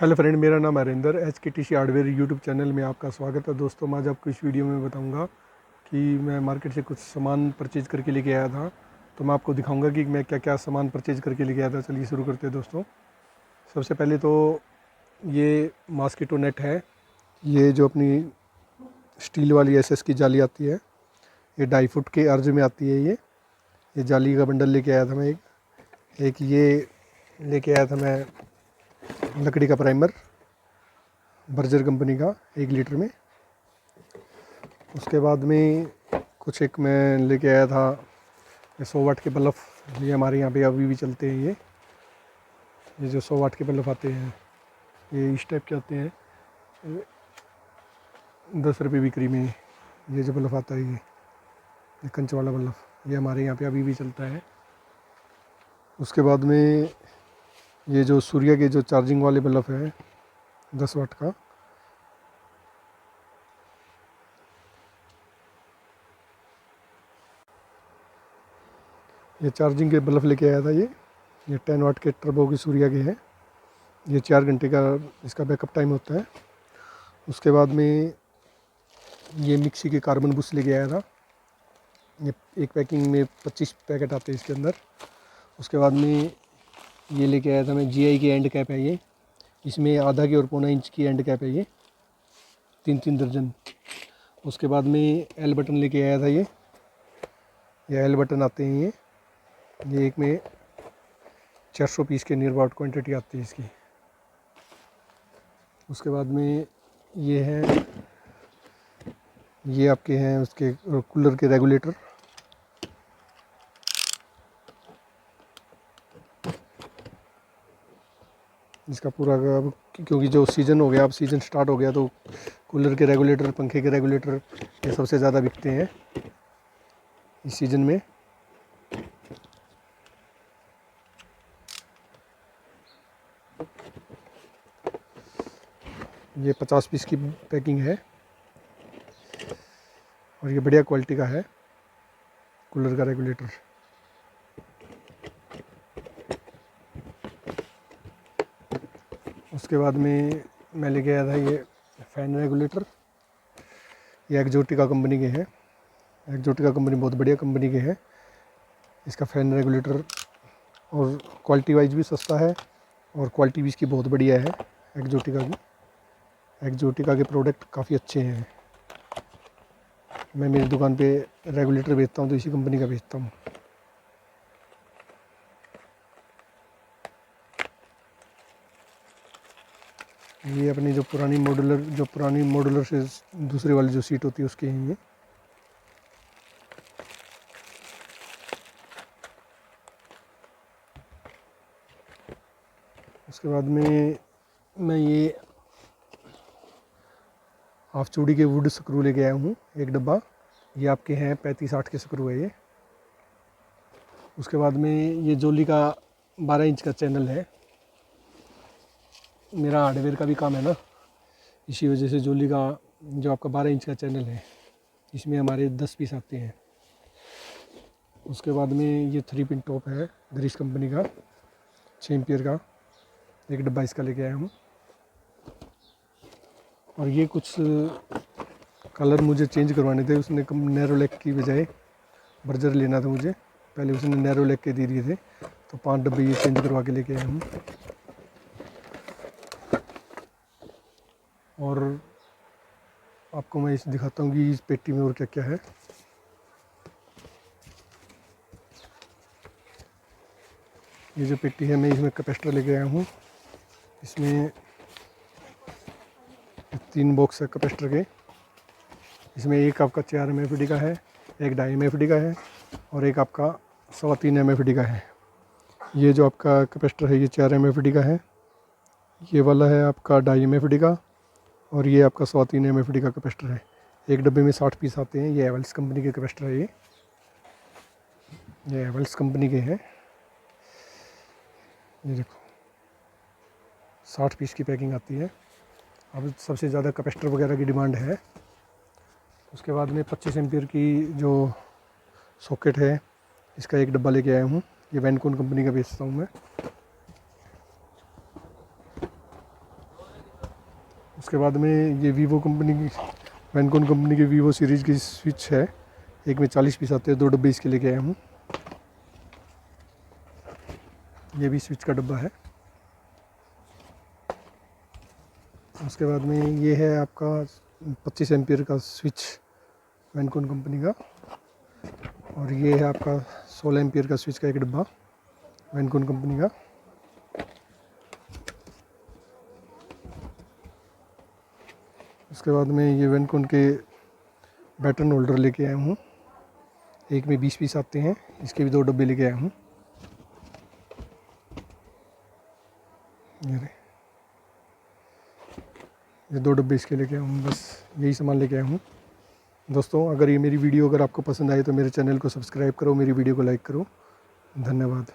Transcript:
Hello friend, मेरा नाम Harinder. HKTC hardware YouTube channel में आपका स्वागत है। दोस्तों, मैं आज आपको इस वीडियो में बताऊंगा कि मैं मार्केट से कुछ सामान परचेज करके लेके आया था। तो मैं आपको दिखाऊंगा कि मैं क्या क्या सामान परचेज करके लेके आया था। चलिए शुरू करते हैं दोस्तों। सबसे पहले तो ये मॉस्किटो नेट है। ये जो अपनी स्टील वाली SS की जाली आती है, ये 2.5 फुट के अर्ज में आती है। ये जाली का बंडल लेके आया था मैं। एक ये लेके आया था मैं लकड़ी का प्राइमर, बर्जर कंपनी का, 1 लीटर में। उसके बाद में कुछ एक मैं लेके आया था 100 वाट के बल्ब। ये हमारे यहाँ पे अभी भी चलते हैं। ये जो 100 वाट के बल्ब आते हैं, ये इस टाइप के आते हैं। 10 रुपये बिक्री में ये जो बल्ब आता है, ये कंच वाला बल्ब, ये हमारे यहाँ पे अभी भी चलता है। उसके बाद में ये जो सूर्य के जो चार्जिंग वाले बल्ब है 10 वाट का, ये चार्जिंग के बल्ब लेके आया था। ये 10 वाट के टर्बो के सूर्य के हैं। ये 4 घंटे का इसका बैकअप टाइम होता है। उसके बाद में ये मिक्सी के कार्बन बुश लेके आया था। ये एक पैकिंग में 25 पैकेट आते हैं इसके अंदर। उसके बाद में ये लेके आया था मैं GI की एंड कैप है। ये इसमें आधा की और पौना इंच की एंड कैप है। ये 3 दर्जन। उसके बाद में L बटन लेके आया था। ये L बटन आते हैं। ये एक में 400 पीस के नियर अबाउट क्वान्टिटी आती है इसकी। उसके बाद में ये है, ये आपके हैं उसके कूलर के रेगुलेटर। इसका पूरा अब क्योंकि जो सीज़न हो गया, अब सीज़न स्टार्ट हो गया, तो कूलर के रेगुलेटर, पंखे के रेगुलेटर ये सबसे ज़्यादा बिकते हैं इस सीज़न में। ये 50 पीस की पैकिंग है और ये बढ़िया क्वालिटी का है कूलर का रेगुलेटर। उसके बाद में मैं लेके आया था ये फ़ैन रेगुलेटर। ये एक्जोटिका कंपनी के हैं। एक्जोटिका कंपनी बहुत बढ़िया कंपनी के है। इसका फ़ैन रेगुलेटर और क्वालिटी वाइज भी सस्ता है और क्वालिटी भी इसकी बहुत बढ़िया है एक्जोटिका की। एक्जोटिका के प्रोडक्ट काफ़ी अच्छे हैं। मैं मेरी दुकान पे रेगुलेटर बेचता हूँ तो इसी कंपनी का बेचता हूँ। ये अपनी जो पुरानी मॉड्यूलर से दूसरे वाली जो सीट होती है उसकी हैं ये। उसके बाद में मैं ये हाफ चूड़ी के वुड स्क्रू लेके आया हूँ, एक डब्बा। ये आपके हैं 35-60 के स्क्रू है ये। उसके बाद में ये जोली का 12 इंच का चैनल है। मेरा हार्डवेयर का भी काम है ना, इसी वजह से जोली का जो आपका 12 इंच का चैनल है, इसमें हमारे 10 पीस आते हैं। उसके बाद में ये 3 पिन टॉप है ग्रीस कंपनी का, 6 एम्पियर का, एक डब्बा इसका लेके आया हूँ। और ये कुछ कलर मुझे चेंज करवाने थे। उसने नैरो लेग की बजाय बर्जर लेना था मुझे, पहले उसने नैरो लेग के दे दिए थे, तो 5 डब्बे ये चेंज करवा के लेके आया हूँ। और आपको मैं इस दिखाता हूँ कि इस पेटी में और क्या क्या है। ये जो पेटी है, मैं इसमें कैपेसिटर लेके आया हूँ। इसमें 3 बॉक्स है कैपेसिटर के। इसमें एक आपका 4 MFD का है, एक 2.5 MFD का है और एक आपका 3.25 MFD का है। ये जो आपका कैपेसिटर है ये 4 MFD का है। ये वाला है आपका 2.5 MFD का और ये आपका 3.25 MFD का कैपेसिटर है। एक डब्बे में 60 पीस आते हैं। ये एवल्स कंपनी के कैपेसिटर है। ये एवल्स कंपनी के हैं। ये देखो 60 पीस की पैकिंग आती है। अब सबसे ज़्यादा कैपेसिटर वगैरह की डिमांड है। उसके बाद में 25 एम्पियर की जो सॉकेट है, इसका एक डब्बा लेके आया हूँ। ये वैनकॉन कंपनी का बेचता हूँ मैं। उसके बाद में ये वीवो कंपनी की, वैनकॉन कंपनी की वीवो सीरीज़ की स्विच है। एक में 40 पीस आते हैं, 2 डब्बे इसके लेके आया हूँ। ये भी स्विच का डब्बा है। उसके बाद में ये है आपका 25 एम्पियर का स्विच वैनकॉन कंपनी का, और ये है आपका 16 एम्पियर का स्विच का एक डब्बा वैनकॉन कंपनी का। उसके बाद में ये वैनकॉन के बैटन होल्डर लेके आया हूँ। एक में 20 पीस आते हैं, इसके भी 2 डब्बे लेके आया हूँ। ये 2 डब्बे इसके लेके आया हूँ, बस यही सामान लेके आया हूँ। दोस्तों, अगर ये मेरी वीडियो अगर आपको पसंद आए तो मेरे चैनल को सब्सक्राइब करो, मेरी वीडियो को लाइक करो। धन्यवाद।